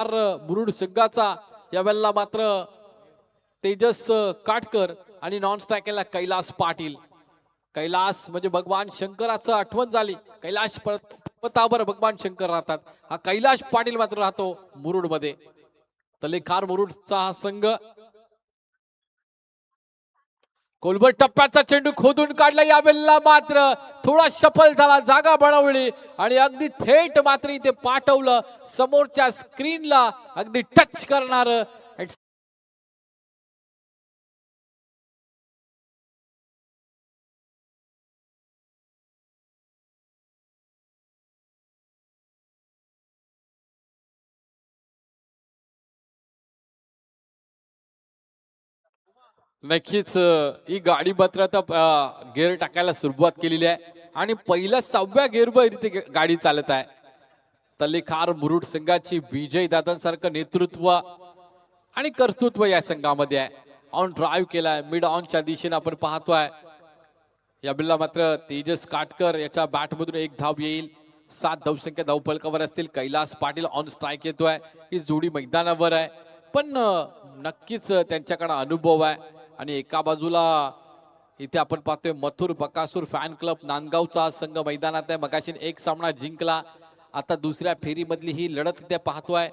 मुरुड संघाचा यावेळेला मात्र तेजस काटकर आणि नॉन स्ट्रायकरला कैलास पाटील. कैलास म्हणजे भगवान शंकराचं आठवण झाली. कैलाश पर्वतावर भगवान शंकर राहतात. हा कैलाश पाटील मात्र राहतो मुरुड मध्ये. तलेखार मुरुडचा हा संघ कोलबट टप्प्याचा चेंडू खोदून काढला. यावेळेला मात्र थोडा सफल झाला, जागा बनवली आणि अगदी थेट मात्र इथे पाठवलं समोरच्या स्क्रीनला अगदी टच करणार. नक्कीच ही गाडी मात्र आता गेअर टाकायला सुरुवात केलेली आहे आणि पहिल्या 6व्या गेअरवर इथे गाडी चालत आहे. तलेखार मुरुड संघाची विजय दादांसारखं नेतृत्व आणि कर्तृत्व या संघामध्ये आहे. ऑन ड्राईव्ह केलाय मिड ऑनच्या दिशेने आपण पाहतोय. या बिल्ला मात्र तेजस काटकर याच्या बॅटमधून एक धाव येईल. 7 धावसंख्या धावफलकावर असतील. कैलास पाटील ऑन स्ट्राईक येतोय. ही जोडी मैदानावर आहे पण नक्कीच त्यांच्याकडे अनुभव आहे आणि एका बाजूला इथे आपण पाहतोय मथुर बकासूर फॅन क्लब नांदगावचा संघ मैदानात आहे. मगाशी एक सामना जिंकला. आता दुसऱ्या फेरीमधली ही लढत इथे पाहतोय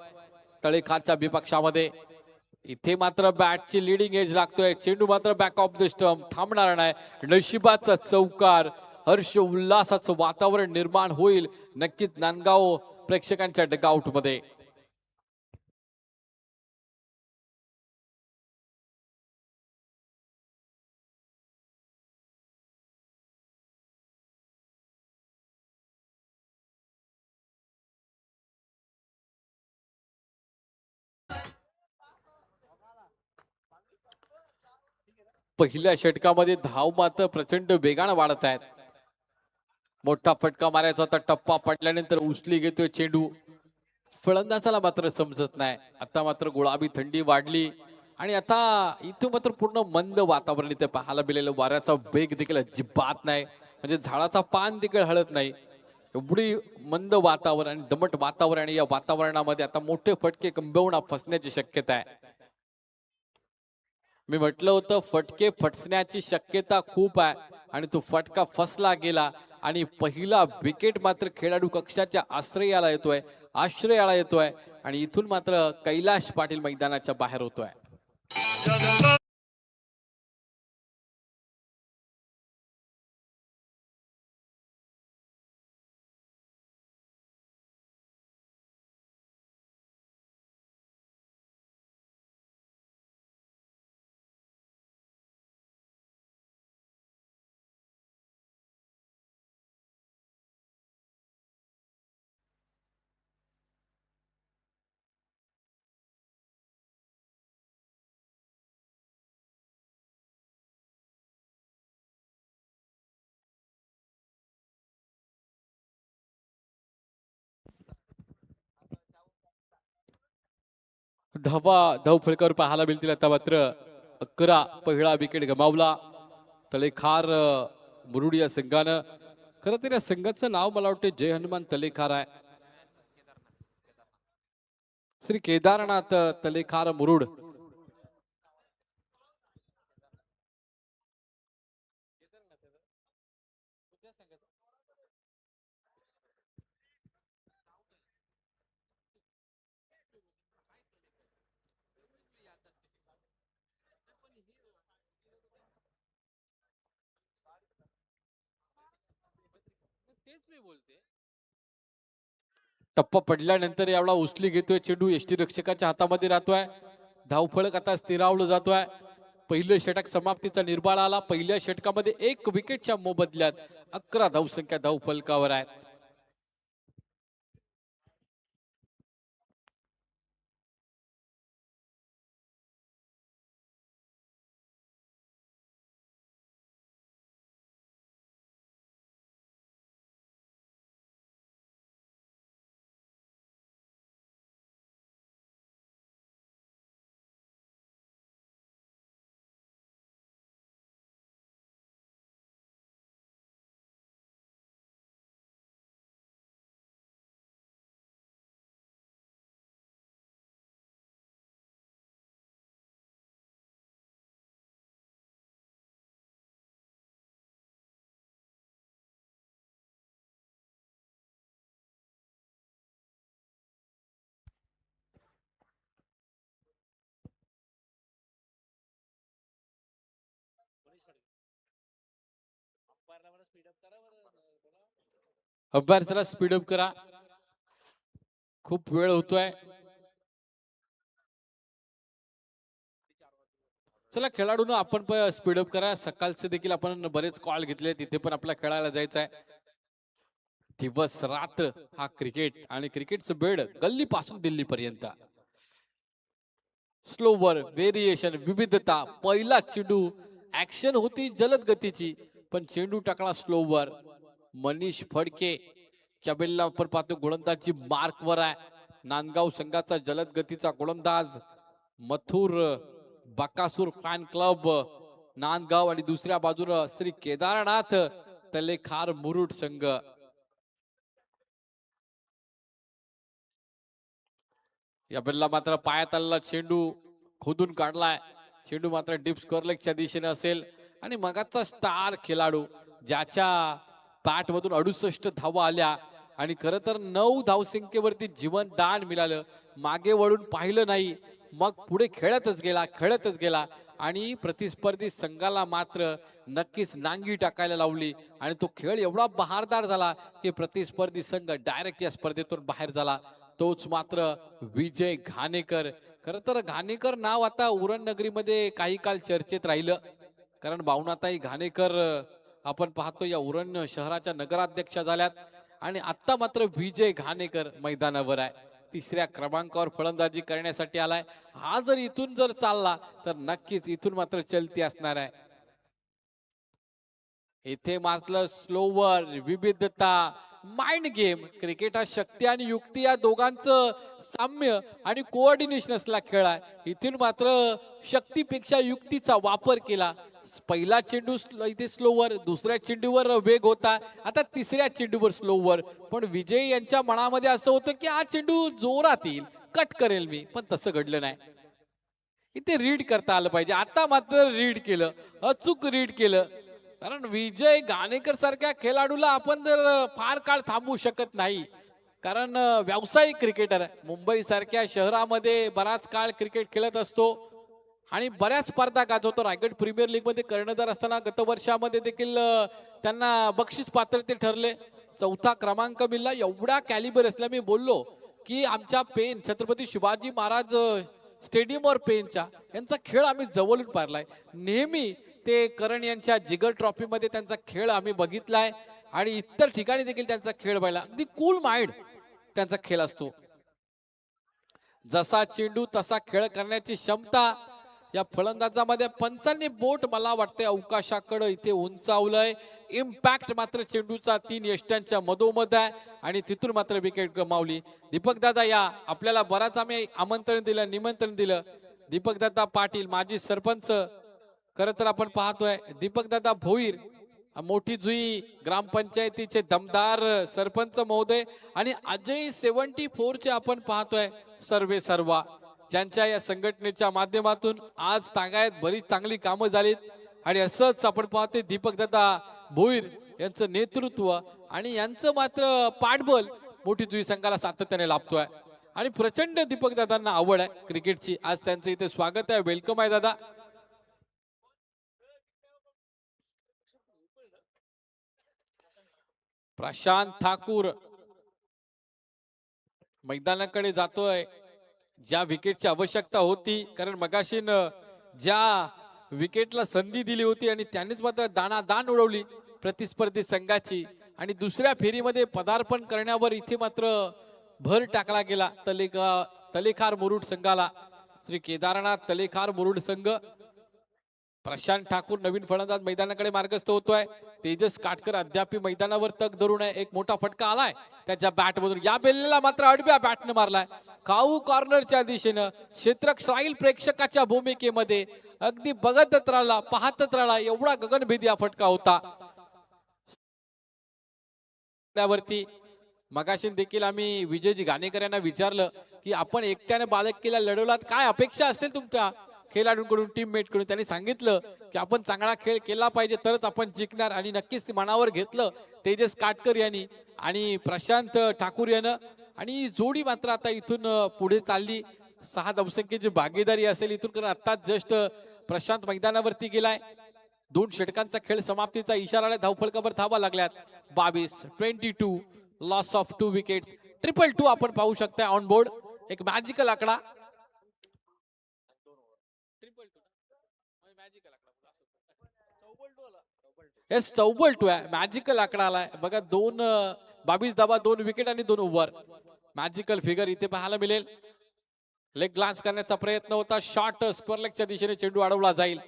तळेखारच्या विपक्षामध्ये. इथे मात्र बॅटची लिडिंग एज लागतोय. चेंडू मात्र बॅक ऑफ द स्टंप थांबणार नाही. नशिबाचा चौकार, हर्ष उल्हासाचं वातावरण निर्माण होईल नक्कीच नांदगाव प्रेक्षकांच्या डगआउट मध्ये. पहिल्या षटकामध्ये धाव मात्र प्रचंड वेगाने वाढत आहेत. मोठा फटका मारायचा होता. टप्पा पडल्यानंतर उचली घेतोय चेंडू. फलंदाजाला मात्र समजत नाही. आता मात्र गुलाबी थंडी वाढली आणि आता इथे मात्र पूर्ण मंद वातावरण इथे पाहायला मिळालं. वाऱ्याचा वेग देखील अजिबात नाही. म्हणजे झाडाचा पान देखील हलत नाही. एवढी मंद वातावरण आणि दमट वातावरण आणि या वातावरणामध्ये आता मोठे फटके किंबहुना फसण्याची शक्यता आहे. मी म्हटलं होतं फटके फसण्याची शक्यता खूप आहे आणि तो फटका फसला गेला आणि पहिला विकेट मात्र खेळाडू कक्षाच्या आश्रयाला येतोय आणि इथून मात्र कैलाश पाटील मैदानाच्या बाहेर होतोय. धाव फलकावर पाहायला मिळतील. आता मात्र 11 पहिला विकेट गमावला तळेखार मुरुड या संघानं. खरं तर या संघाचं नाव मला वाटतं जय हनुमान तलेखार आहे. श्री केदारनाथ तलेखार मुरुड. टप्पा पडल्यानंतर यावेळा उचली घेतोय चेंडू. एसटी रक्षकाच्या हातामध्ये राहतोय. धावफलक आता स्थिरावलं जातोय. पहिलं षटक समाप्तीचा निर्बाळ आला. पहिल्या षटकामध्ये 1 विकेटच्या मोबदल्यात 11 धावसंख्या धावफलकावर आहे. अंपायर चला स्पीडअप करा, खूप वेळ होतोय. चला खेळाडूंनो आपण पण स्पीडअप करा. सकाळचे देखील आपण बरेच कॉल घेतले, तिथे पण आपल्या खेळायला जायचं आहे. दिवस रात्र हा क्रिकेट आणि क्रिकेटचं बेड गल्ली पासून दिल्ली पर्यंत. स्लोवर व्हेरिएशन विविधता. पहिला चेंडू ऍक्शन होती जलद गतीची, पण चेंडू टाकला स्लोवर. मनीष फडके कबेलला आपण पाहतो गोलंदाजी मार्कवर आहे. नांदगाव संघाचा जलद गतीचा गोलंदाज मथुर बकासूर फॅन क्लब नांदगाव आणि दुसऱ्या बाजूला श्री केदारनाथ तलेखार मुरुड संघ. या बल्ला मात्र पायात आलेला चेंडू खोदून काढलाय. चेंडू मात्र डीप स्कोअर लेगच्या दिशेने असेल आणि मगाचा स्टार खेळाडू ज्याच्या बॅट मधून 68 धावा आल्या आणि खरं तर 9 धावसंख्येवरती जीवनदान मिळालं. मागे वळून पाहिलं नाही, मग पुढे खेळतच गेला आणि प्रतिस्पर्धी संघाला मात्र नक्कीच नांगी टाकायला लावली आणि तो खेळ एवढा बहारदार झाला की प्रतिस्पर्धी संघ डायरेक्ट या स्पर्धेतून बाहेर झाला. तोच मात्र विजय घाणेकर. खरं तर घाणेकर नाव आता उरण नगरीमध्ये काही काळ चर्चेत राहिलं, कारण भावनाताई घाणेकर आपण पाहतो या उरण शहराच्या नगराध्यक्षा झाल्यात आणि आता मात्र विजय घाणेकर मैदानावर आहे. तिसऱ्या क्रमांकावर फलंदाजी करण्यासाठी आलाय. हा जर इथून जर चालला तर नक्कीच इथून मात्र चलती असणार आहे. इथे मात्र स्लोवर विविधता माइंड गेम. क्रिकेट हा शक्ती आणि युक्ती या दोघांचं साम्य आणि कोऑर्डिनेशन असलेला खेळ आहे. इथून मात्र शक्तीपेक्षा युक्तीचा वापर केला. पहिला चेंडू इथे स्लोवर, दुसऱ्या चेंडूवर वेग होता, आता तिसऱ्या चेंडूवर स्लोवर. पण विजय यांच्या मनामध्ये असं होतं की हा चेंडू जोरात येईल, कट करेल मी, पण तसं घडलं नाही. इथे रीड करता आलं पाहिजे. आता मात्र रीड केलं, अचूक रीड केलं. कारण विजय घाणेकर सारख्या खेळाडूला आपण जर फार काळ थांबवू शकत नाही, कारण व्यावसायिक क्रिकेटर मुंबई सारख्या शहरामध्ये बराच काळ क्रिकेट खेळत असतो आणि बऱ्याच स्पर्धा गाजवतो. रायगड प्रीमियर लीग मध्ये कर्णधार असताना गत वर्षामध्ये देखील त्यांना बक्षीस पात्र ते ठरले. 4था क्रमांक मिळाला. एवढा कॅलिबर असल्या मी बोललो की आमच्या पेन छत्रपती शिवाजी महाराज स्टेडियमवर पेनच्या यांचा खेळ आम्ही जवळून पाहिलाय. नेहमी ते करण यांच्या जिगर ट्रॉफी मध्ये त्यांचा खेळ आम्ही बघितलाय आणि इतर ठिकाणी देखील त्यांचा खेळ पाहिला. अगदी कूल माइंड त्यांचा खेळ असतो. जसा चेंडू तसा खेळ करण्याची क्षमता या फलंदाजामध्ये. पंचांनी बोट मला वाटते अवकाशाकडे इथे उंचावलंय. इम्पॅक्ट मात्र चेंडूचा 3 यष्ट्यांच्या मधोमध आहे आणि तिथून मात्र विकेट गमावली. दीपक दादा या आपल्याला बराच आम्ही आमंत्रण दिलं, निमंत्रण दिलं. दीपक दादा पाटील माजी सरपंच, खरं तर आपण पाहतोय दीपक दादा भोईर मोठी जुई ग्रामपंचायतीचे दमदार सरपंच महोदय आणि अजय 74 चे आपण पाहतोय सर्वे सर्वा, ज्यांच्या या संघटनेच्या माध्यमातून आज तागायत बरीच चांगली कामं झालीत. आणि असंच आपण पाहतोय दीपक दादा भोईर यांचं नेतृत्व आणि यांचं मात्र पाठबळ मोठी जुई संघाला सातत्याने लाभतोय आणि प्रचंड दीपक दादांना आवड आहे क्रिकेटची. आज त्यांचं इथे स्वागत आहे, वेलकम आहे दादा. प्रशांत ठाकूर मैदानाकडे जातोय. ज्या विकेटची आवश्यकता होती, कारण मगाशीन ज्या विकेटला संधी दिली होती आणि त्यांनीच मात्र दानादान उडवली प्रतिस्पर्धी संघाची आणि दुसऱ्या फेरीमध्ये पदार्पण करण्यावर इथे मात्र भर टाकला गेला तलेखार मुरुड संघाला. श्री केदारनाथ तलेखार मुरुड संघ. प्रशांत ठाकूर नवीन फलंदाज मैदानाकडे मार्गस्थ होतोय. तेजस काटकर अद्याप मैदानावर तग धरून आहे. एक मोठा फटका आलाय त्याच्या बॅट मधून. या बेल्लेला मात्र आडव्या बॅटने मारलाय. काऊ कॉर्नरच्या दिशेनं क्षेत्ररक्षक राहील प्रेक्षकाच्या भूमिकेमध्ये अगदी बघतच राहिला, पाहतच राहिला. एवढा गगनभेदी हा फटका होता. त्यावरती मगाशी देखील आम्ही विजयजी घाणेकर यांना विचारलं की आपण एकट्याने बालेकिल्ला लढवलात, काय अपेक्षा असेल तुमच्या खेळाडूंकडून, टीममेटकडून. त्यांनी सांगितलं की आपण चांगला खेळ केला पाहिजे तरच आपण जिंकणार आणि नक्कीच ते मनावर घेतलं तेजस काटकर यांनी आणि प्रशांत ठाकूर यानं. आणि जोडी मात्र आता इथून पुढे चालली. 6 धावसंख्येची भागीदारी असेल इथून, कारण आत्ताच जस्ट प्रशांत मैदानावरती गेलाय. 2 षटकांचा खेळ समाप्तीचा इशारा आला. धावफलकावर धावा लागल्यात. 22-22 लॉस ऑफ 2 विकेट्स. 2-2 आपण पाहू शकता ऑन बोर्ड. एक मॅजिकल आकडा. येस 44 आहे. मॅजिकल आकडा आलाय बघा. 22 धावा 2 विकेट आणि 2 ओव्हर. मॅजिकल फिगर इथे पाहायला मिळेल. लेग ग्लान्स करण्याचा प्रयत्न होता. शॉट स्क्वेअर लेगच्या दिशेने चेंडू अडवला जाईल.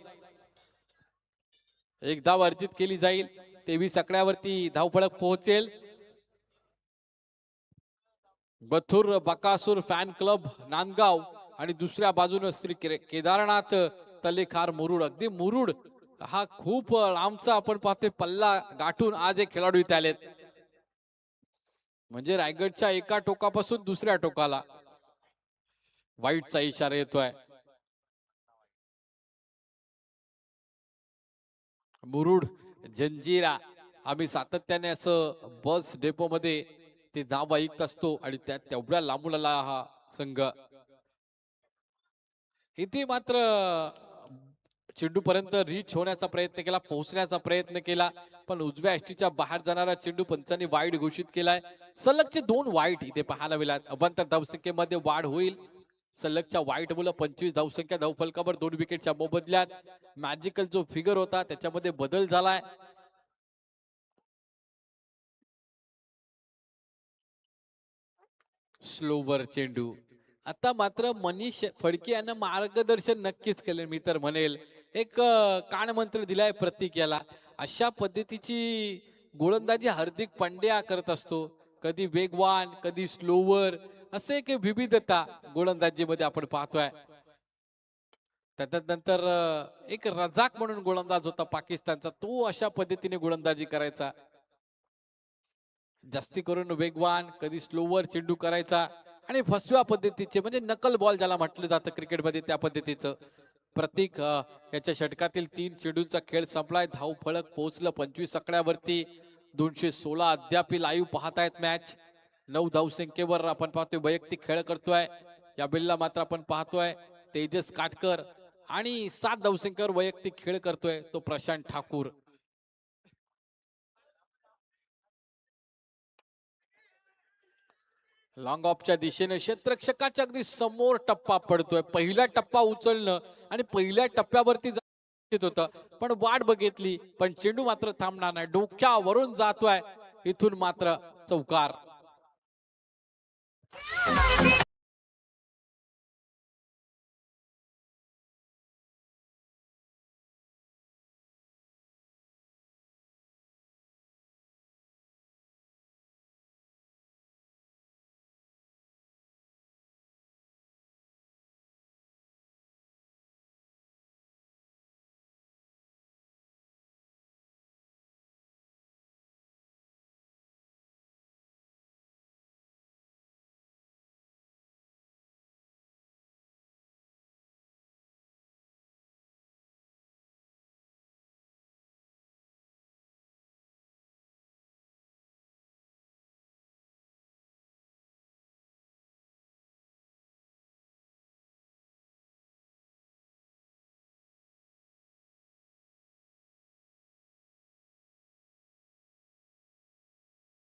एक धाव अर्जित केली जाईल. 23 आकड्यावरती धावफलक पोहोचेल. बथुर बकासूर फॅन क्लब नांदगाव आणि दुसऱ्या बाजूने श्री केदारनाथ तलेखार मुरुड. अगदी मुरुड हा खूप लांबचा आपण पाहतोय पल्ला गाठून आज एक खेळाडू इथे आलेत. म्हणजे रायगडच्या एका टोकापासून दुसऱ्या टोकाला. वाईटचा इशारा येतोय. मुरुड जंजिरा आम्ही सातत्याने असं बस डेपो मध्ये ते नाव ऐकत असतो आणि त्यात तेवढ्या लांबून आला हा संघ. इथे मात्र चेंडू पर्यंत रीच होण्याचा प्रयत्न केला, पोहोचण्याचा प्रयत्न केला, पण उजव्या एसटीच्या बाहेर जाणारा चेंडू पंचांनी वाईड घोषित केलाय. सलगचे 2 वाईट इथे पाहायला मिळाले. अभ्यंतर धावसंख्येमध्ये वाढ होईल. सलगच्या वाईट मुलं 25 धावसंख्या. धावफलकावर 2 विकेटच्या मोबदल्यात मॅजिकल जो फिगर होता त्याच्यामध्ये बदल झालाय. स्लोवर चेंडू. आता मात्र मनीष फडके यांना मार्गदर्शन नक्कीच केले. मी तर म्हणेल एक कानमंत्र दिलाय प्रतीक याला. अशा पद्धतीची गोलंदाजी हार्दिक पांड्या करत असतो. कधी वेगवान, कधी स्लोवर, असे एक विविधता गोलंदाजीमध्ये आपण पाहतोय. त्यानंतर एक रजाक म्हणून गोलंदाज होता पाकिस्तानचा, तो अशा पद्धतीने गोलंदाजी करायचा. जास्ती करून वेगवान, कधी स्लोवर चेंडू करायचा आणि फसव्या पद्धतीचे म्हणजे नकल बॉल ज्याला म्हटलं जातं क्रिकेटमध्ये त्या पद्धतीचं. प्रतीक याच्या षटकातील 3 चेंडूंचा खेळ संपलाय. धाव फलक पोहोचलं 25 आकड्यावरती. 216 अद्याप लाईव्ह पाहतायत मॅच. 9 धावसंख्येवर आपण पाहतोय वैयक्तिक खेळ करतोय. या बिलला मात्र आपण पाहतोय तेजस काटकर आणि 7 धावसंख्येवर वैयक्तिक खेळ करतोय तो प्रशांत ठाकूर. लॉंग ऑफच्या दिशेने क्षेत्ररक्षकाच्या अगदी समोर टप्पा पडतोय. पहिला टप्पा उचलणं आणि पहिल्या टप्प्यावरती होतं, पण वाट बघितली, पण चेंडू मात्र थांबणार नाही. डोक्यावरून जातोय. इथून मात्र चौकार.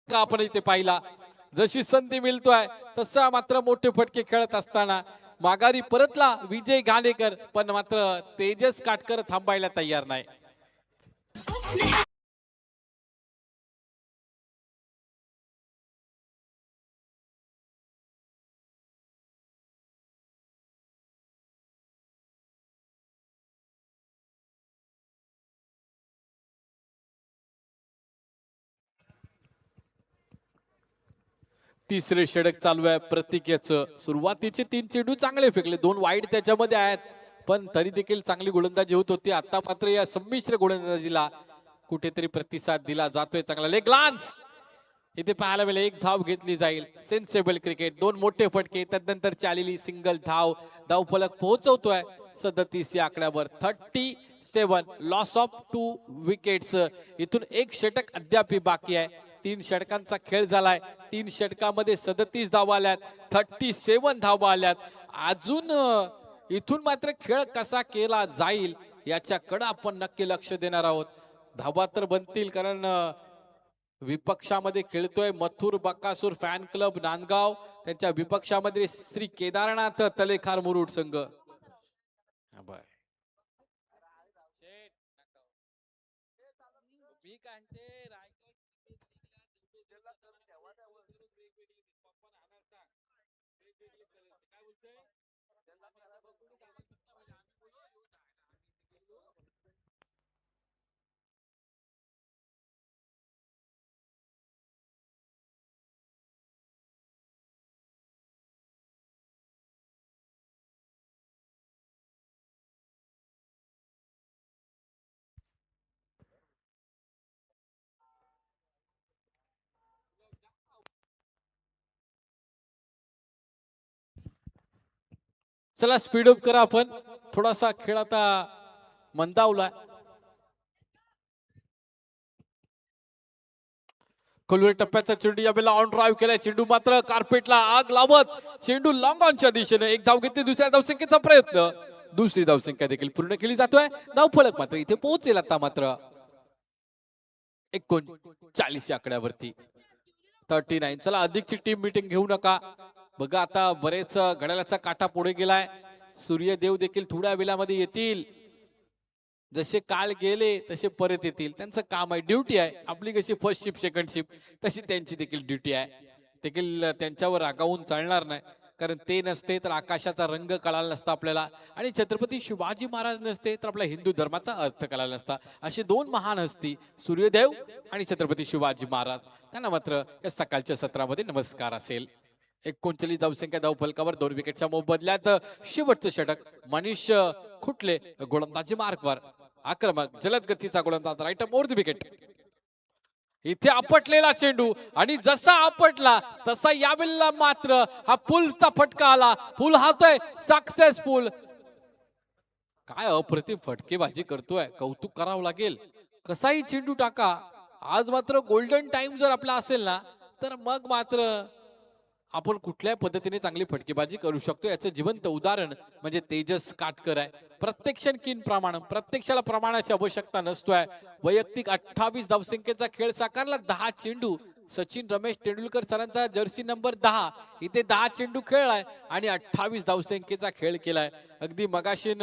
का आपण इथे पाहिला, जशी संधी मिळतोय तसा मात्र मोठे फटके खेळत असताना माघारी परतला विजय घाणेकर, पण मात्र तेजस काटकर थांबायला तयार नाही. तिसरे षटक चालू आहे प्रतीकेचं. सुरुवातीचे 3 चेंडू चांगले फेकले, 2 वाईड त्याच्यामध्ये आहेत, पण तरी देखील चांगली गोलंदाजी होत होती. आता मात्र या संमिश्र गोलंदाजीला कुठेतरी प्रतिसाद दिला जातोय. चांगला लेग ग्लान्स इथे पाहायला मिळेल. 1 धाव घेतली जाईल. Sensible cricket. 2 मोठे फटके, त्यानंतर चालेली सिंगल धाव. धाव फलक पोहोचवतोय 37 या आकड्यावर. 37 लॉस ऑफ 2 विकेट्स. इथून एक षटक अद्याप बाकी आहे. 3 षटकांचा खेळ झालाय. 3 षटकामध्ये 37 धावा आल्यात, 37 धावा आल्यात. अजून इथून मात्र खेळ कसा केला जाईल याच्याकडे आपण नक्की लक्ष देणार आहोत. धावा तर बनतील कारण विपक्षामध्ये खेळतोय मथुर बकासूर फॅन क्लब नांदगाव. त्यांच्या विपक्षामध्ये श्री केदारनाथ तलेखार मुरुड संघ. चला स्पीडअप करा आपण. थोडासा खेळ आता मंदावला. खोलवर टप्प्याचा चेंडू यावेळेला ऑन ड्राईव्ह केलाय. चेंडू मात्र कार्पेटला आग लावत चेंडू लॉंग ऑनच्या दिशेने एक धाव घेतली. दुसऱ्या धावसंख्येचा प्रयत्न. दुसरी धावसंख्या देखील पूर्ण केली जातोय. धावफलक मात्र इथे पोहोचेल आता मात्र 39 आकड्यावरती 39. चला अधिकची टीम मीटिंग घेऊ नका. बघा आता बरेच घड्याळाचा काटा पुढे गेलाय. सूर्यदेव देखील थोड्या वेळामध्ये येतील. जसे काल गेले तसे परत येतील. त्यांचं काम आहे, ड्युटी आहे. आपली कशी फर्स्ट शिफ्ट सेकंड शिफ्ट तशी त्यांची देखील ड्युटी आहे. देखील त्यांच्यावर रागावून चालणार नाही कारण ते नसते तर आकाशाचा रंग कळाला नसता आपल्याला आणि छत्रपती शिवाजी महाराज नसते तर आपल्या हिंदू धर्माचा अर्थ कळाला नसता. असे दोन महान हस्ती सूर्यदेव आणि छत्रपती शिवाजी महाराज. त्यांना मात्र या सकाळच्या सत्रामध्ये नमस्कार असेल. 39 धावसंख्या धावफलकावर 2 विकेटच्या मोबदल्यात शेवटचं षटक. मनीष खुटले गोलंदाजी मार्कवर. आक्रमक जलद गतीचा गोलंदाज राईट मोर द विकेट. इथे आपटलेला चेंडू आणि जसा आपटला तसा यावेळेला मात्र हा पुलचा फटका आला. पुल हातोय सक्सेसफुल. काय अप्रतिम फटकेबाजी करतोय, कौतुक करावं लागेल. कसाही चेंडू टाका. आज मात्र गोल्डन टाइम जर आपला असेल ना तर मग मात्र आपण कुठल्या पद्धतीने चांगली फटकेबाजी करू शकतो याचं जिवंत उदाहरण म्हणजे तेजस काटकर आहे. प्रत्यक्षाला प्रमाणाची आवश्यकता नसतोय. वैयक्तिक 28 धावसंख्येचा खेळ साकारला. 10 चेंडू. सचिन रमेश तेंडुलकर सरांचा जर्सी नंबर 10 इथे 10 चेंडू खेळलाय आणि 28 धावसंख्येचा खेळ केलाय. अगदी मगाशीन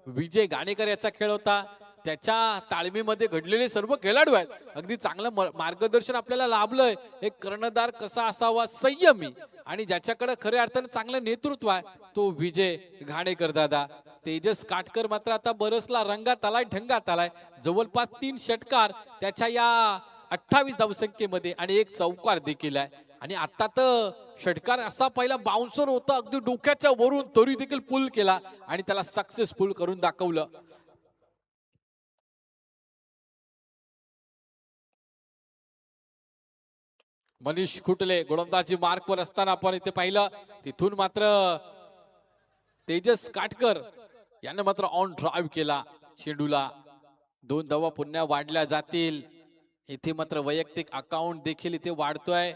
विजय गाणेकर याचा खेळ होता. त्याच्या ताळमीमध्ये घडलेले सर्व खेळाडू आहेत. अगदी चांगलं मार्गदर्शन आपल्याला लाभलंय. एक कर्णधार कसा असावा, संयमी आणि ज्याच्याकडे खऱ्या अर्थाने चांगलं नेतृत्व आहे तो विजय घाणेकर दादा. तेजस काटकर मात्र आता बरसला, रंगात आलाय, ढंगात आलाय. जवळपास 3 षटकार त्याच्या या 28 धावसंख्येमध्ये आणि एक चौकार देखील आहे. आणि आता तर षटकार असा पहिला बाउन्सर होता अगदी डोक्याच्या वरून तरी देखील पुल केला आणि त्याला सक्सेसफुल करून दाखवलं. मनीष खुटले गोलंदाजी मार्कवर असताना आपण इथे पाहिलं. तिथून मात्र तेजस काटकर याने मात्र ऑन ड्राईव्ह केला. चेंडूला 2 धावा पुन्हा वाढल्या जातील. इथे मात्र वैयक्तिक अकाउंट देखील इथे वाढतोय.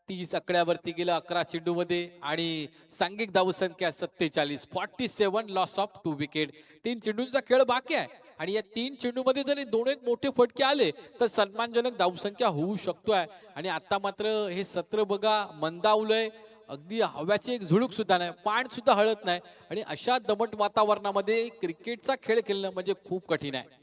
30 आकड्यावरती गेलं 11 चेंडू मध्ये आणि सांघिक धावसंख्या 47. 47 लॉस ऑफ 2 विकेट. 3 चेंडूंचा खेळ बाकी आहे आणि या 3 चेंडूमध्ये जरी 2 मोठे फटके आले तर सन्मानजनक धावसंख्या होऊ शकतोय. आणि आता मात्र हे सत्र बघा मंदावलंय. अगदी हव्याची एक झुळूक सुद्धा नाही, पाण सुद्धा हळत नाही आणि अशा दमट वातावरणामध्ये क्रिकेटचा खेळ खेळणं म्हणजे खूप कठीण आहे.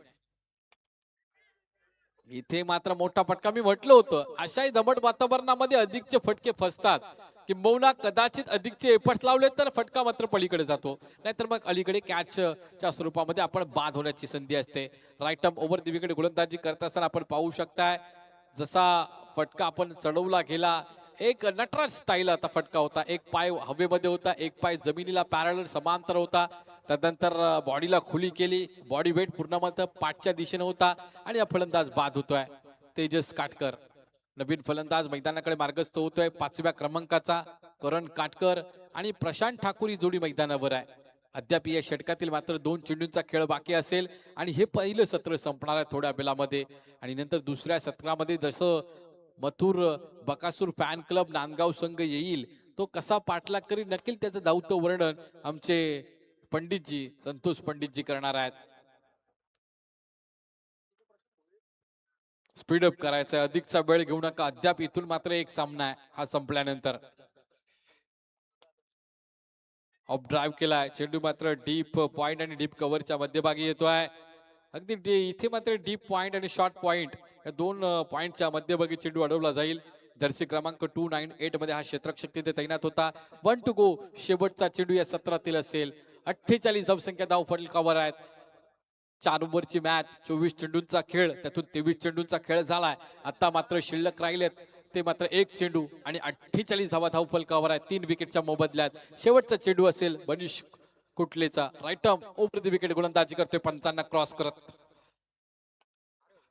इथे मात्र मोठा फटका. मी म्हटलं होतं अशाही दमट वातावरणामध्ये अधिकचे फटके फसतात. किंबहुना कदाचित अधिकचे एफर्ट्स लावले तर फटका मात्र पलीकडे जातो, नाहीतर मग अलीकडे कॅचच्या स्वरूपामध्ये आपण बाद होण्याची संधी असते. Right arm over the wicket गोलंदाजी करत असताना आपण पाहू शकताय जसा फटका आपण चढवला गेला. एक नटराज स्टाईल आता फटका होता. एक पाय हवेमध्ये होता, एक पाय जमिनीला पॅरलल समांतर होता. त्यानंतर बॉडीला खुली केली. बॉडी वेट पूर्ण मात्र पाठच्या दिशेने होता आणि हा फलंदाज बाद होतोय. तेजस काटकर नवीन फलंदाज मैदानाकडे मार्गस्थ होतोय. 5व्या क्रमांकाचा करण काटकर आणि प्रशांत ठाकूर ही जोडी मैदानावर आहे. अद्याप या षटकातील मात्र 2 चेंडूंचा खेळ बाकी असेल आणि हे पहिलं सत्र संपणार आहे थोड्या वेळामध्ये. आणि नंतर दुसऱ्या सत्रामध्ये जसं मथुर बकासूर फॅन क्लब नांदगाव संघ येईल तो कसा पाठलाग करी नक्की त्याचं धावतं वर्णन आमचे पंडितजी संतोष पंडितजी करणार आहेत. स्पीडअप करायचा आहे, अधिकचा वेळ घेऊ नका. अद्याप इथून मात्र एक सामना आहे हा संपल्यानंतर. ऑफ ड्राईव्ह केलाय, चेंडू मात्र डीप पॉइंट आणि डीप कव्हरच्या मध्यभागी येतोय. अगदी इथे मात्र डीप पॉइंट आणि शॉर्ट पॉइंट या दोन पॉइंटच्या मध्यभागी चेंडू अडवला जाईल. जर्सी क्रमांक 298 मध्ये हा क्षेत्ररक्षक तिथे तैनात होता. 1 टू गो, शेवटचा चेंडू या सत्रातील असेल. 48 धावसंख्या धाव फलकावर आहेत. 4 ओव्हरची मॅच, 24 चेंडूंचा खेळ, त्यातून 23 चेंडूंचा खेळ झालाय. आता मात्र शिल्लक राहिलेत ते मात्र एक चेंडू आणि 48 धावा धाव फलकावर आहेत. 3 विकेटच्या मोबदल्यात शेवटचा चेंडू असेल मनीष कुटलेचा. Right arm over the wicket गोलंदाजी करतोय पंचांना क्रॉस करत.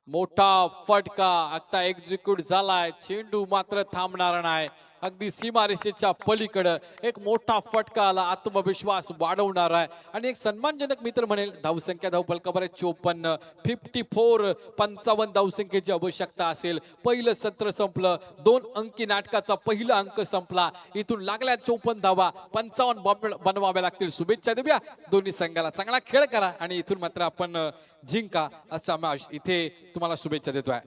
मोठा फटका आता एक्झिक्यूट झालाय. चेंडू मात्र थांबणार नाही. अगदी सीमारेषेच्या पलीकडे एक मोठा फटका आला. आत्मविश्वास वाढवणार आहे आणि एक सन्मानजनक मित्र म्हणेल. धावसंख्या धाव फलकावर 54, 54, 55 धावसंख्येची आवश्यकता असेल. पहिलं सत्र संपलं. 2 अंकी नाटकाचा पहिला अंक संपला. इथून लागल्या 54 धावा, 55 बनवाव्या लागतील. शुभेच्छा देऊया दोन्ही संघाला. चांगला खेळ करा आणि इथून मात्र आपण जिंका असा मॅच इथे तुम्हाला शुभेच्छा देतोय.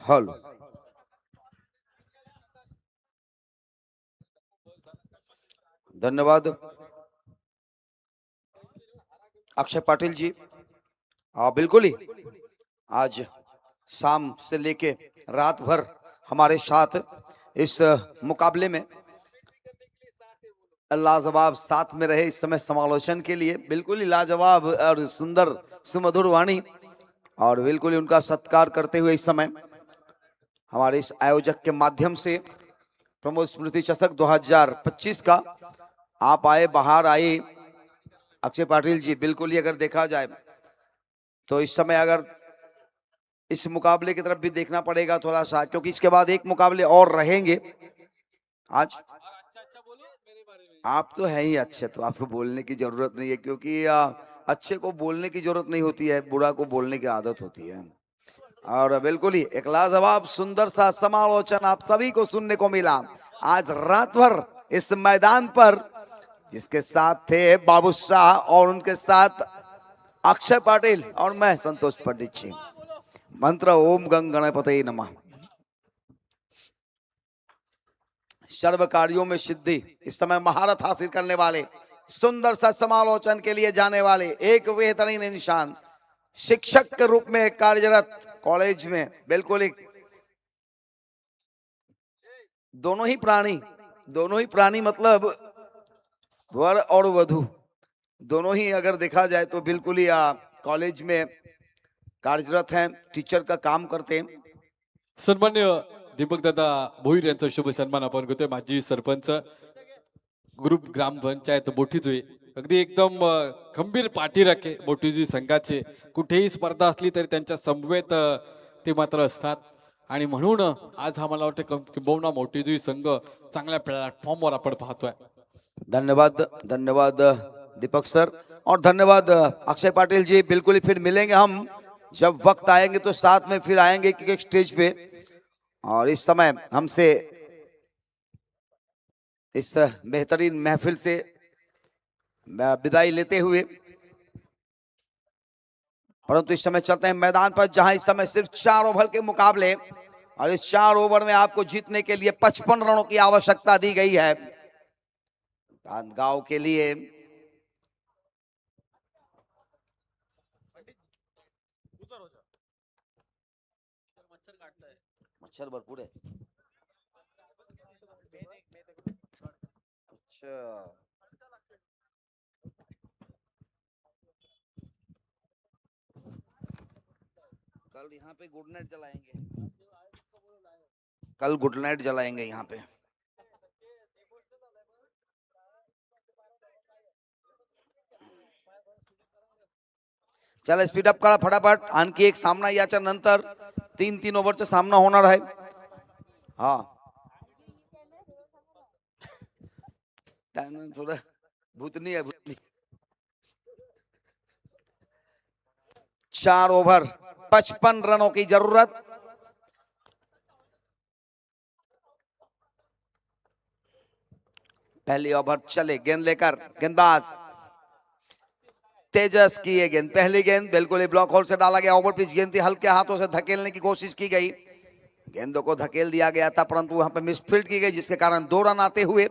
हॅलो, धन्यवाद अक्षय पाटिल जी. बिल्कुल ही आज शाम से लेके रात भर हमारे साथ इस मुकाबले में लाजवाब साथ में रहे इस समय समालोचन के लिए. बिल्कुल ही लाजवाब और सुंदर सुमधुर वाणी और बिल्कुल ही उनका सत्कार करते हुए इस समय हमारे इस आयोजक के माध्यम से प्रमोद स्मृति चषक 2025 का आप आए, बाहर आए अक्षय पाटिल जी. बिल्कुल ही अगर देखा जाए तो इस समय अगर इस मुकाबले की तरफ भी देखना पड़ेगा थोड़ा सा, क्योंकि इसके बाद एक मुकाबले और रहेंगे आज. आप तो है ही अच्छे, तो आपको बोलने की जरूरत नहीं है, क्योंकि अच्छे को बोलने की जरूरत नहीं होती है, बुरा को बोलने की आदत होती है. और बिल्कुल ही एक लाजवाब सुंदर सा समालोचन आप सभी को सुनने को मिला आज रात भर इस मैदान पर, जिसके साथ थे बाबू शाह और उनके साथ अक्षय पाटिल और मैं संतोष पंडित जी. मंत्र ओम गंग गणपति नमः. सर्व कार्यों में सिद्धि, इस समय महारत हासिल करने वाले, सुंदर सा समालोचन के लिए जाने वाले एक बेहतरीन इंसान, शिक्षक के रूप में कार्यरत कॉलेज में. बिल्कुल एक दोनों ही प्राणी मतलब वर और वधु दोनों ही अगर देखा जाए तो बिल्कुल ही कॉलेज में कार्यरत हैं, टीचर का काम करते हैं. सन्मान्य दीपक दादा भोईर यांचा शुभ सन्मान आपण करतोय. माजी सरपंच, ग्रुप ग्रामपंचायत मोठीजुई. अगदी एकदम खंबीर पाठीराखे मोठीजुई संघाचे. कुठेही स्पर्धा असली तरी त्यांच्या समवेत ते मात्र असतात आणि म्हणून आज आम्हाला वाटतं किंबहुना मोठीजुई संघ चांगल्या प्लॅटफॉर्मवर आपण पाहतोय. धन्यवाद, धन्यवाद दीपक सर और धन्यवाद अक्षय पाटिल जी. बिल्कुल ही फिर मिलेंगे हम, जब वक्त आएंगे तो साथ में फिर आएंगे एक स्टेज पे. और इस समय हमसे इस बेहतरीन महफिल से विदाई लेते हुए, परंतु इस समय चलते हैं मैदान पर, जहां इस समय सिर्फ 4 ओवर के मुकाबले और इस 4 ओवर में आपको जीतने के लिए 55 रनों की आवश्यकता दी गई है. गांव के लिए मच्छर भरपूर है. अच्छा, कल यहाँ पे गुड नाइट जलाएंगे, कल गुड नाइट जलाएंगे यहाँ पे. चला स्पीडअप करा फटाफट. आणखी एक सामना याच्या नंतर 3-3 ओव्हरचा सामना होणार आहे. हा त्यानं थोडं भूतनी आहे भूतनी. 4 ओवर 55 रनों की जरूरत. पहली ओवर चले. गेंद लेकर गेंदबाज तेजस की ये गेंद. पहली गेंद बिल्कुल ही ब्लॉक होल से डाला गया. ओवर पिच गेंद थी. हल्के हाथों से धकेलने की कोशिश की गई. गेंदों को धकेल दिया गया था परंतु वहां पे मिसफील्ड की गई जिसके कारण 2 रन आते हुए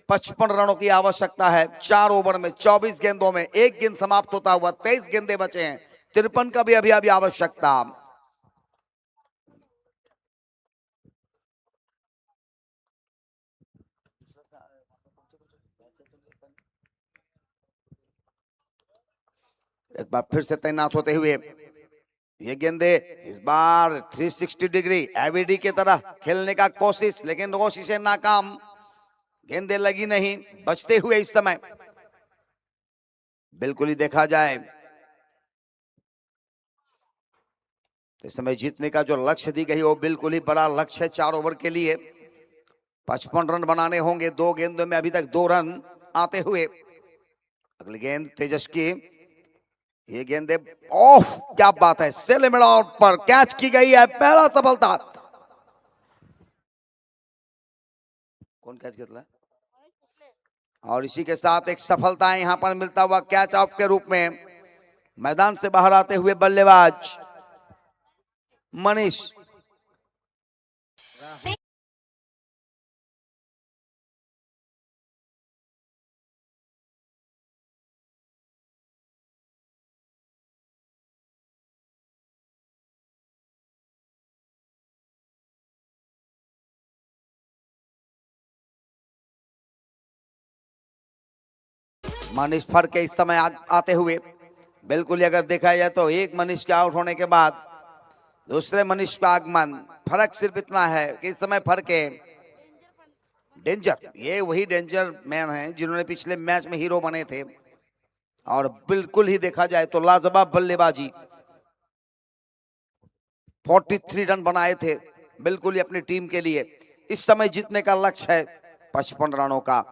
55 रनों की आवश्यकता है. 4 ओवर में 24 गेंदों में एक गेंद समाप्त होता हुआ 23 गेंदे बचे हैं. 53 का भी अभी अभी आवश्यकता. एक बार फिर से तैनात होते हुए ये गेंदे इस बार 360 डिग्री एवीडी की तरह खेलने का कोशिश लेकिन कोशिशें नाकाम. गेंदे लगी नहीं. बचते हुए इस समय बिल्कुल ही देखा जाए इस समय जीतने का जो लक्ष्य दी गई वो बिल्कुल ही बड़ा लक्ष्य है. 4 ओवर के लिए 55 रन बनाने होंगे. 2 गेंदों में अभी तक 2 रन आते हुए. अगली गेंद तेजस की. ये गेंदे ओह क्या बात है. सेले मिड आउट पर कैच की गई है. पहला सफलता. कौन कैच घेतला और इसी के साथ एक सफलता यहां पर मिलता हुआ कैच आउट के रूप में मैदान से बाहर आते हुए बल्लेबाज मनीष. मनीष फर के इस समय आते हुए बिल्कुल ही अगर देखा जाए तो एक मनीष के आउट होने के बाद दूसरे मनीष का आगमन. फर्क सिर्फ इतना है कि इस समय फर्क है डेंजर. ये वही डेंजर मैन हैं जिन्होंने पिछले मैच में हीरो बने थे और बिल्कुल ही देखा जाए तो लाजवाब बल्लेबाजी. 43 रन बनाए थे बिल्कुल ही अपनी टीम के लिए. इस समय जीतने का लक्ष्य है 55 रनों का.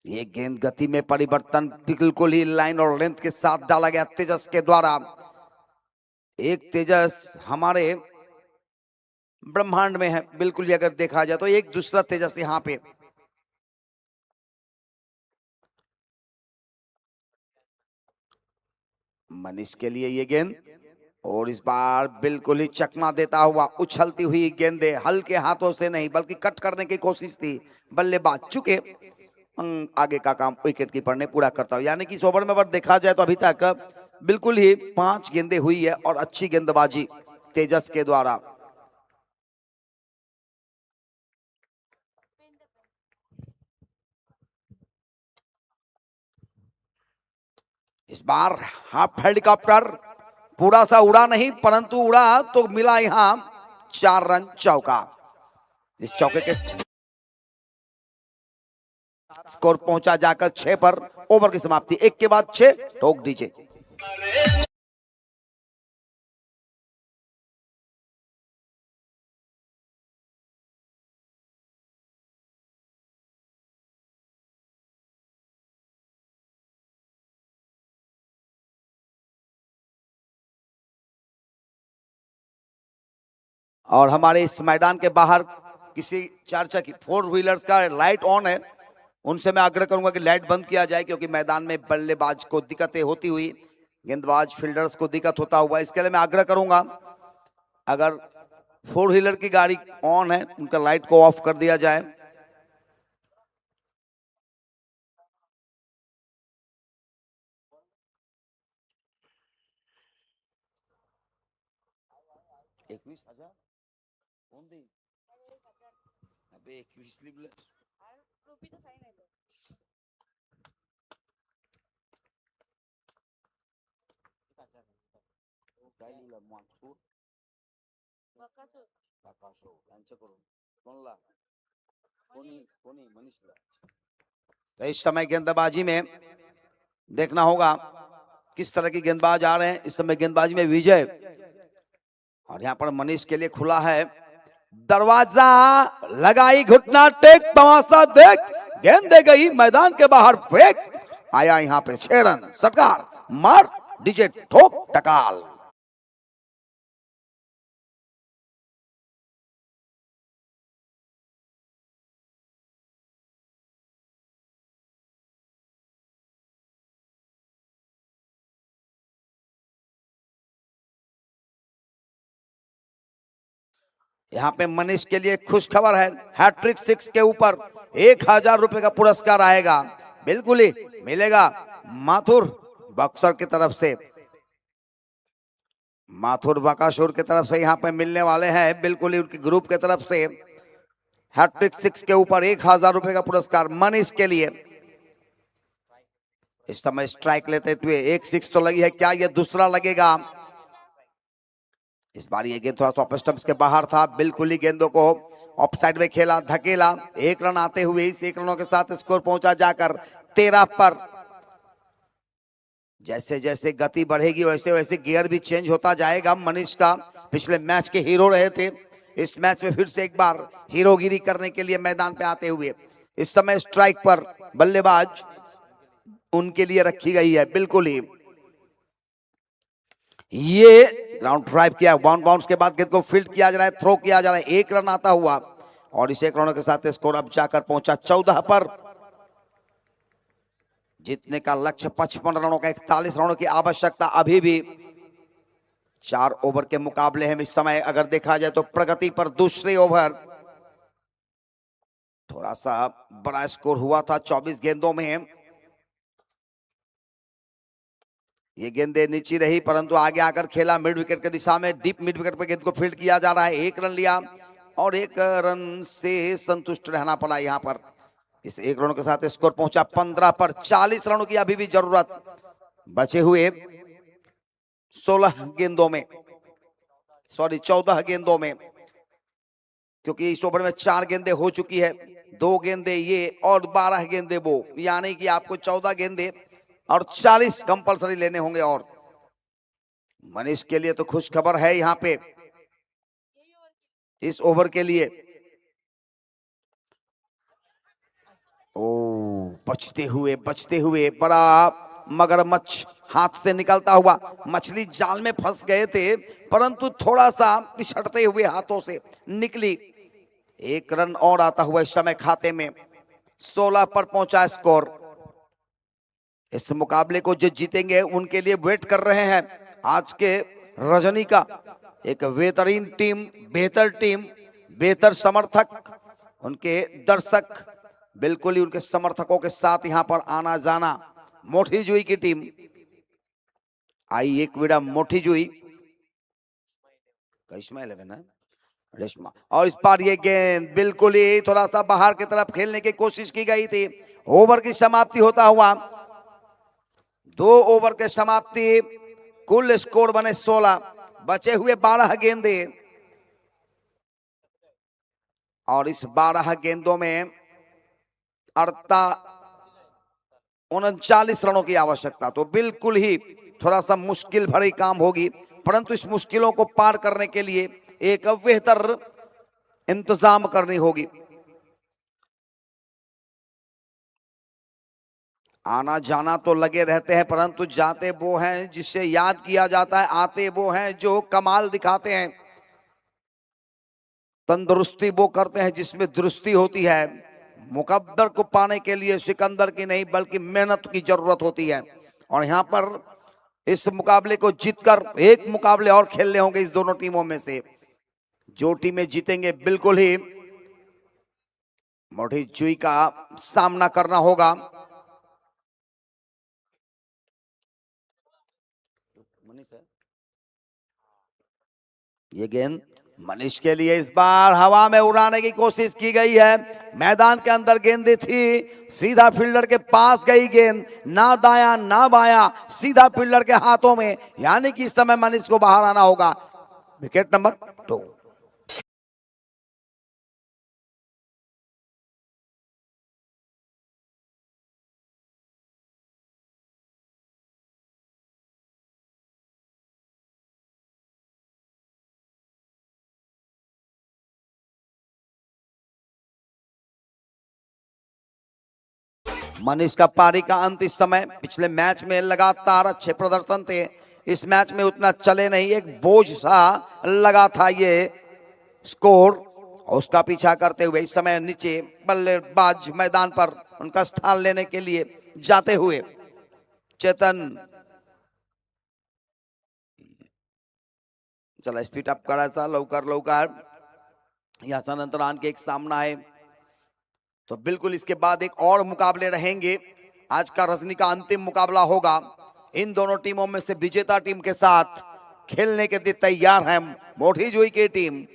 ये गेंद गति में परिवर्तन बिल्कुल ही लाइन और लेंथ के साथ डाला गया तेजस के द्वारा. एक तेजस हमारे ब्रह्मांड में है बिल्कुल ही अगर देखा जाए तो एक दूसरा तेजस यहां पे. मनीष के लिए ये गेंद और इस बार बिल्कुल ही चकमा देता हुआ उछलती हुई गेंदे. हल्के हाथों से नहीं बल्कि कट करने की कोशिश थी. बल्लेबाज चुके आगे का काम विकेट कीपर ने पूरा करता हुआ. यानी कि इस ओवर में अगर देखा जाए तो अभी तक बिल्कुल ही 5 गेंदें हुई है और अच्छी गेंदबाजी तेजस के द्वारा. इस बार हाफ हेलीकॉप्टर पूरा सा उड़ा नहीं परंतु उड़ा तो मिला यहां 4 रन चौका. इस चौके के स्कोर पहुंचा जाकर 6 पर. ओवर की समाप्ति 1 के बाद 6. ठोक दीजिए. और हमारे इस मैदान के बाहर किसी 4 चक्की 4 व्हीलर्स का लाइट ऑन है. उनसे मैं आग्रह करूंगा कि लाइट बंद किया जाए क्योंकि मैदान में बल्लेबाज को दिक्कतें होती हुई गेंदबाज फील्डर्स को दिक्कत होता हुआ. इसके लिए मैं आग्रह करूंगा अगर 4 व्हीलर की गाड़ी ऑन है उनका लाइट को ऑफ कर दिया जाए. अबे 21 लिबले काय लिहिलं मागसूर प्रकाशो यांच्याकडून कोणला कोणी कोणी मनीषला. तो इस समय गेंदबाजी में देखना होगा किस तरह की गेंदबाज आ रहे हैं। इस समय गेंदबाजी में विजय, और यहाँ पर मनीष के लिए खुला है दरवाजा, लगाई घुटना टेक, तमाशा देख, गेंदे गई मैदान के बाहर फेंक, आया यहाँ पे 6 रन, सरकार मार डीजे ठोक टकाल। यहाँ पे मनीष के लिए खुश खबर है, हैट्रिक 6 के ऊपर 1000 रुपए का पुरस्कार आएगा, बिल्कुल ही मिलेगा माथुर बक्सर की तरफ से, माथुर बकासुर की तरफ से यहाँ पे मिलने वाले हैं, बिल्कुल ही उनके ग्रुप की तरफ से हैट्रिक 6 के ऊपर 1000 रुपए का पुरस्कार मनीष के लिए। इस समय स्ट्राइक लेते हुए एक 6 तो लगी है, क्या ये दूसरा लगेगा? इस बार ये गेंद थोड़ा सा ऑफ स्टंप्स के बाहर था, बिल्कुल ही गेंदों को ऑफ साइड में खेला, धकेला, 1 रन आते हुए इस 1 रनों के साथ स्कोर पहुंचा जाकर 13 पर। जैसे जैसे गति बढ़ेगी वैसे वैसे गियर भी चेंज होता जाएगा मनीष का। पिछले मैच के हीरो रहे थे, इस मैच में फिर से एक बार हीरोगिरी करने के लिए मैदान पे आते हुए। इस समय स्ट्राइक पर बल्लेबाज उनके लिए रखी गई है, बिल्कुल ही ये ग्राउंड ड्राइव किया, बाउंस के बाद गेंद को फील्ड किया जा रहा है, थ्रो किया जा रहा है, 1 रन आता हुआ, और इस 1 रनों के साथ स्कोर अब जाकर पहुंचा 14 पर। जीतने का लक्ष्य 55 रनों का, 41 रनों की आवश्यकता अभी भी 4 ओवर के मुकाबले हैं इस समय। अगर देखा जाए तो प्रगति पर दूसरे ओवर थोड़ा सा बड़ा स्कोर हुआ था 24 गेंदों में। ये गेंदे नीचे रही परंतु आगे आकर खेला मिड विकेट की दिशा में, डीप मिड विकेट पर गेंद को फील्ड किया जा रहा है, 1 रन लिया और 1 रन से संतुष्ट रहना पड़ा यहाँ पर। इस 1 रन के साथ स्कोर पहुंचा 15 पर। 40 रनों की अभी भी जरूरत, बचे हुए 16 गेंदों में, सॉरी 14 गेंदों में, क्योंकि इस ओवर में 4 गेंदे हो चुकी है, 2 गेंदे ये और 12 गेंदे वो, यानी कि आपको 14 गेंदे और 40 कंपलसरी लेने होंगे। और मनीष के लिए तो खुश खबर है यहाँ पे इस ओवर के लिए। ओ बचते हुए बड़ा मगरमच्छ हाथ से निकलता हुआ, मछली जाल में फंस गए थे परंतु थोड़ा सा पिछड़ते हुए हाथों से निकली। 1 रन और आता हुआ इस समय खाते में, 16 पर पहुंचा स्कोर। इस मुकाबले को जो जीतेंगे उनके लिए वेट कर रहे हैं आज के रजनी का एक बेहतरीन टीम, बेहतर टीम, बेहतर समर्थक, उनके दर्शक, बिल्कुल ही उनके समर्थकों के साथ यहां पर आना जाना। मोठी जुई की टीम आई, एक विड़ा मोठी जुई, करिश्मा 11 है रेशमा, और इस बार ये गेंद बिल्कुल ही थोड़ा सा बाहर की तरफ खेलने की कोशिश की गई थी। ओवर की समाप्ति होता हुआ 2 ओवर के समाप्ति, कुल स्कोर बने 16, बचे हुए 12 गेंदे और इस 12 गेंदों में 39 रनों की आवश्यकता। तो बिल्कुल ही थोड़ा सा मुश्किल भरी काम होगी परंतु इस मुश्किलों को पार करने के लिए एक बेहतर इंतजाम करनी होगी। आना जाना तो लगे रहते हैं परंतु जाते वो हैं जिससे याद किया जाता है, आते वो हैं जो कमाल दिखाते हैं, तंदुरुस्ती वो करते हैं जिसमें दुरुस्ती होती है। मुकद्दर को पाने के लिए सिकंदर की नहीं बल्कि मेहनत की जरूरत होती है, और यहाँ पर इस मुकाबले को जीतकर एक मुकाबले और खेलने होंगे इस दोनों टीमों में से। जो टीमें जीतेंगे बिल्कुल ही मोटी जुई का सामना करना होगा। ये गेंद मनीष के लिए इस बार हवा में उड़ाने की कोशिश की गई है, मैदान के अंदर गेंद थी, सीधा फील्डर के पास गई गेंद, ना दाया ना बाया, सीधा फील्डर के हाथों में, यानी कि इस समय मनीष को बाहर आना होगा। Wicket number 2। मनीष का पारी का अंत इस समय। पिछले मैच में लगातार अच्छे प्रदर्शन थे, इस मैच में उतना चले नहीं, एक बोझ सा लगा था ये स्कोर, और उसका पीछा करते हुए इस समय नीचे बल्लेबाज मैदान पर उनका स्थान लेने के लिए जाते हुए चेतन। चला स्पीड अप करायचा लवकर लवकर, याचा नंतर आणखी एक सामना आहे, तो बिल्कुल इसके बाद एक और मुकाबले रहेंगे। आज का रजनी का अंतिम मुकाबला होगा, इन दोनों टीमों में से विजेता टीम के साथ खेलने के लिए तैयार है मोठी जुई की टीम।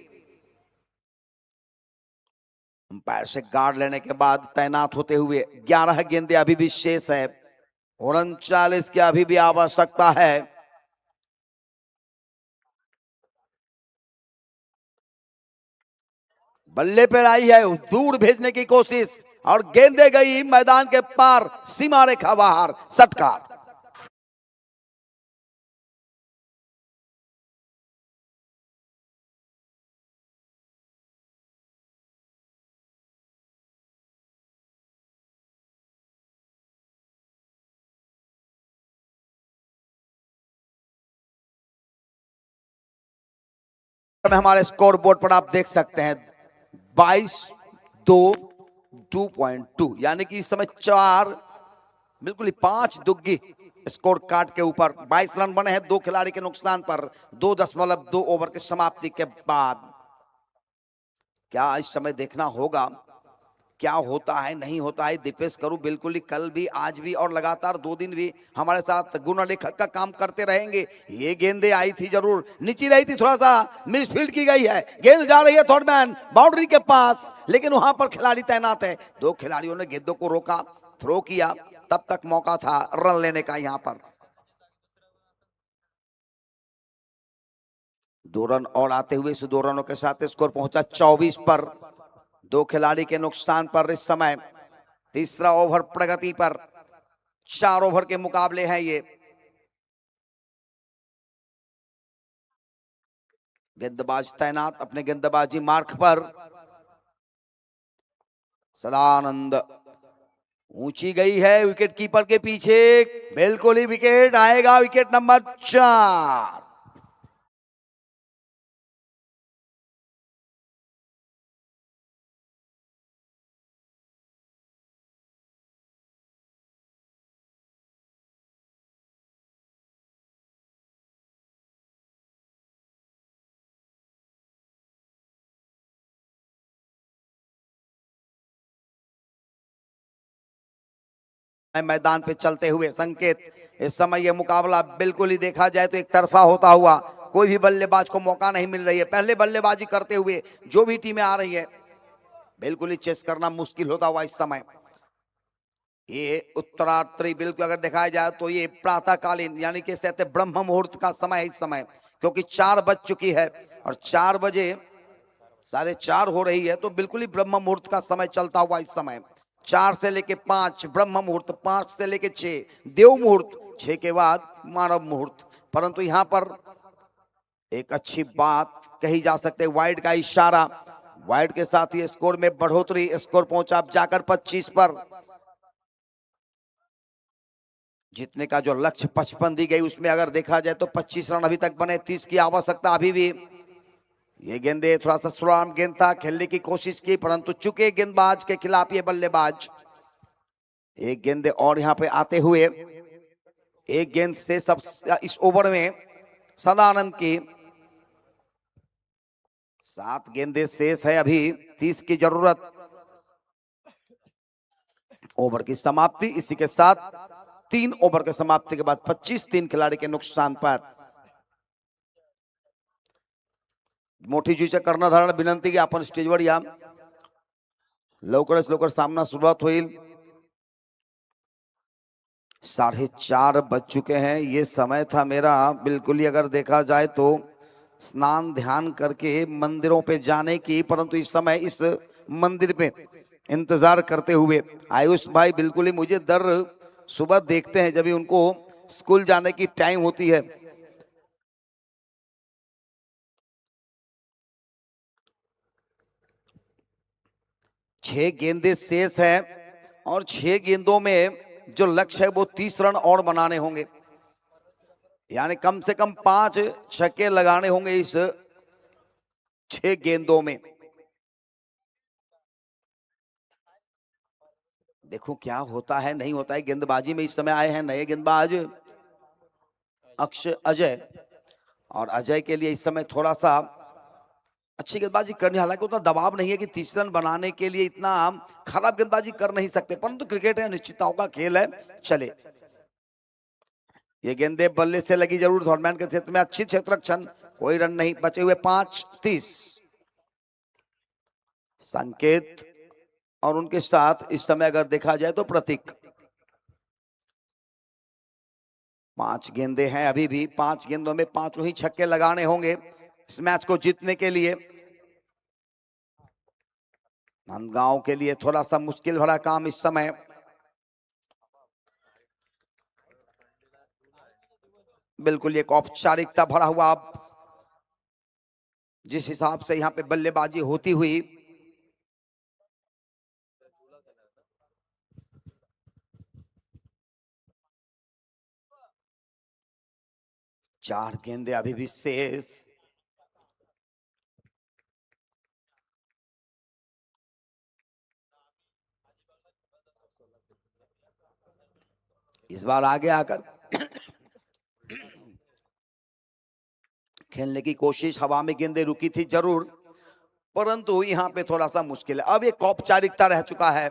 अंपायर से गार्ड लेने के बाद तैनात होते हुए 11 गेंदें अभी भी शेष है, 39 की अभी भी आवश्यकता है। बल्ले पर आई है, दूर भेजने की कोशिश और गेंदे गई मैदान के पार, सीमा रेखा बाहर, षटकार। हमारे स्कोर बोर्ड पर आप देख सकते हैं 22-2 यानी कि इस समय 4 बिल्कुल 5 दुग्गी स्कोर कार्ड के ऊपर 22 रन बने हैं 2 खिलाड़ी के नुकसान पर 2.2 ओवर की समाप्ति के बाद। क्या इस समय देखना होगा क्या होता है नहीं होता है। दीपेश करू बिल्कुल ही कल भी आज भी और लगातार 2 दिन भी हमारे साथ गुणलेखक का काम करते रहेंगे। ये गेंदे आई थी जरूर, नीचे रही थी, थोड़ा सा मिसफील्ड की गई है, गेंद जा रही है थर्ड मैन बाउंड्री के पास, लेकिन वहां पर खिलाड़ी तैनात है। 2 खिलाड़ियों ने गेंदों को रोका, थ्रो किया, तब तक मौका था रन लेने का। यहां पर 2 रन और आते हुए इस 2 रनों के साथ स्कोर पहुंचा 24 पर, 2 खिलाड़ी के नुकसान पर। इस समय तीसरा ओवर प्रगति पर, 4 ओवर के मुकाबले हैं ये। गेंदबाज तैनात अपने गेंदबाजी मार्क पर, सदानंद ऊंची गई है विकेट कीपर के पीछे, बिल्कुल ही विकेट आएगा, विकेट नंबर 4। मैदान पे चलते हुए संकेत, इस समय यह मुकाबला बिल्कुल ही देखा जाए तो एक तरफा होता हुआ, कोई भी बल्लेबाज को मौका नहीं मिल रही है। पहले बल्लेबाजी करते हुए जो भी टीमें आ रही है बिल्कुल ही चेस करना मुश्किल होता हुआ इस समय। ये उत्तरार्त्री बिल्कुल अगर दिखाया जाए तो ये प्रातःकालीन यानी कि कहते ब्रह्म मुहूर्त का समय है इस समय, क्योंकि 4 बज चुकी है और 4 बजे 4:30 हो रही है, तो बिल्कुल ही ब्रह्म मुहूर्त का समय चलता हुआ इस समय। 4 से लेके 5 ब्रह्म मुहूर्त, 5 से लेके 6 देव मुहूर्त, 6 के बाद मानव मुहूर्त। परंतु यहां पर एक अच्छी बात कही जा सकती है, वाइड का इशारा, वाइड के साथ ही स्कोर में बढ़ोतरी, स्कोर पहुंचा अब जाकर 25 पर। जीतने का जो लक्ष्य 55 दी गई उसमें अगर देखा जाए तो 25 रन अभी तक बने, 30 की आवश्यकता अभी भी। ये गेंदे थोड़ा सा स्लो आर्म गेंद था, खेलने की कोशिश की परंतु चुके गेंदबाज के खिलाफ ये बल्लेबाज। एक गेंदे और यहां पे आते हुए, एक गेंद से सब इस ओवर में सदानंद की 7 गेंदे शेष है, अभी 30 की जरूरत। ओवर की समाप्ति इसी के साथ 3 ओवर के समाप्ति के बाद 25 3 खिलाड़ी के नुकसान पर। मोठी जुईच्या कर्णधाराला विनंती की आपण स्टेजवर या, लवकरच लवकर सामना सुरुवात होईल। 4:30 बज चुके हैं, ये समय था मेरा बिल्कुल ही अगर देखा जाए तो स्नान ध्यान करके मंदिरों पे जाने की, परंतु इस समय इस मंदिर पे इंतजार करते हुए आयुष भाई बिल्कुल ही मुझे दर सुबह देखते हैं जब भी उनको स्कूल जाने की टाइम होती है। छह गेंदे शेष है, और 6 गेंदों में जो लक्ष्य है वो 30 रन और बनाने होंगे, यानी कम से कम 5 छक्के लगाने होंगे इस 6 गेंदों में। देखो क्या होता है नहीं होता है। गेंदबाजी में इस समय आए हैं नए गेंदबाज अक्षय अजय, और अजय के लिए इस समय थोड़ा सा अच्छी गेंदबाजी करनी, हालांकि उतना दबाव नहीं है कि 30 रन बनाने के लिए इतना खराब गेंदबाजी कर नहीं सकते, परंतु क्रिकेट है, निश्चितताओं का खेल है, चले। ये गेंदे बल्ले से लगी जरूर, थॉर्डमैन के क्षेत्र में अच्छी क्षेत्र रक्षण, कोई रन नहीं, बचे हुए 5-30 संकेत, और उनके साथ इस समय अगर देखा जाए तो प्रतीक। 5 गेंदे हैं अभी भी, 5 गेंदों में 5 ही छक्के लगाने होंगे इस मैच को जीतने के लिए। नंदगांव के लिए थोड़ा सा मुश्किल भरा काम इस समय। बिल्कुल एक औपचारिकता भरा हुआ, अब जिस हिसाब से यहां पे बल्लेबाजी होती हुई, चार गेंदे अभी भी शेष। इस बार आगे आकर खेलने की कोशिश, हवा में गेंदे रुकी थी जरूर, परंतु यहां पे थोड़ा सा मुश्किल है। अब एक औपचारिकता रह चुका है,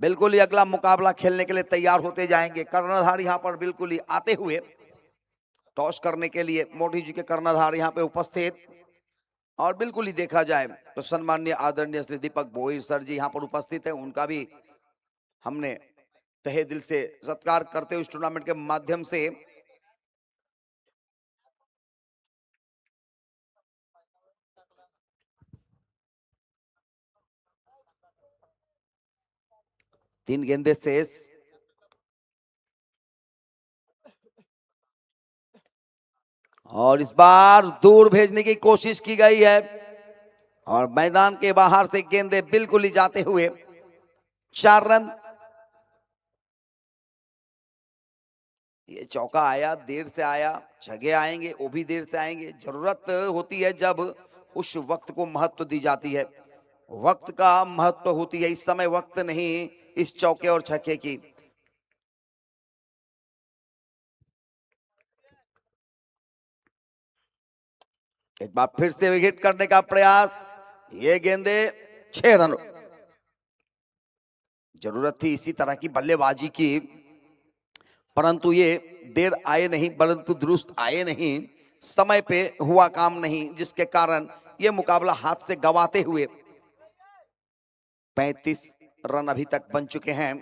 बिल्कुल ही अगला मुकाबला खेलने के लिए तैयार होते जाएंगे। कर्णधार यहां पर बिल्कुल ही आते हुए टॉस करने के लिए मोदी जी के कर्णधार यहां पे उपस्थित, और बिल्कुल ही देखा जाए तो सम्माननीय आदरणीय श्री दीपक बोईर सर जी यहां पर उपस्थित है, उनका भी हमने तहे दिल से सत्कार करते हुए इस टूर्नामेंट के माध्यम से तीन गेंदे शेष। और इस बार दूर भेजने की कोशिश की गई है, और मैदान के बाहर से गेंदे बिल्कुल ही जाते हुए 4 रन। ये चौका आया, देर से आया, छगे आएंगे वो भी देर से आएंगे। जरूरत होती है जब उस वक्त को महत्व दी जाती है, वक्त का महत्व होती है, इस समय वक्त नहीं इस चौके और छक्के की। एक बार फिर से हिट करने का प्रयास, ये गेंदे 6 रन। जरूरत थी इसी तरह की बल्लेबाजी की, परंतु ये देर आए नहीं, परंतु दुरुस्त आए नहीं, समय पे हुआ काम नहीं, जिसके कारण ये मुकाबला हाथ से गवाते हुए 35 रन अभी तक बन चुके हैं।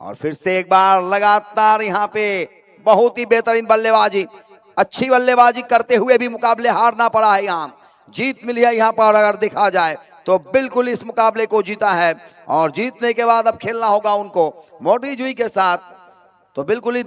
और फिर से एक बार लगातार यहां पे बहुत ही बेहतरीन बल्लेबाजी, अच्छी बल्लेबाजी करते हुए भी मुकाबले हारना पड़ा है। यहां जीत मिली है, यहां पर अगर देखा जाए तो बिल्कुल इस मुकाबले को जीता है, और जीतने के बाद अब खेलना होगा उनको मोदी जी के साथ, तो बिल्कुल ही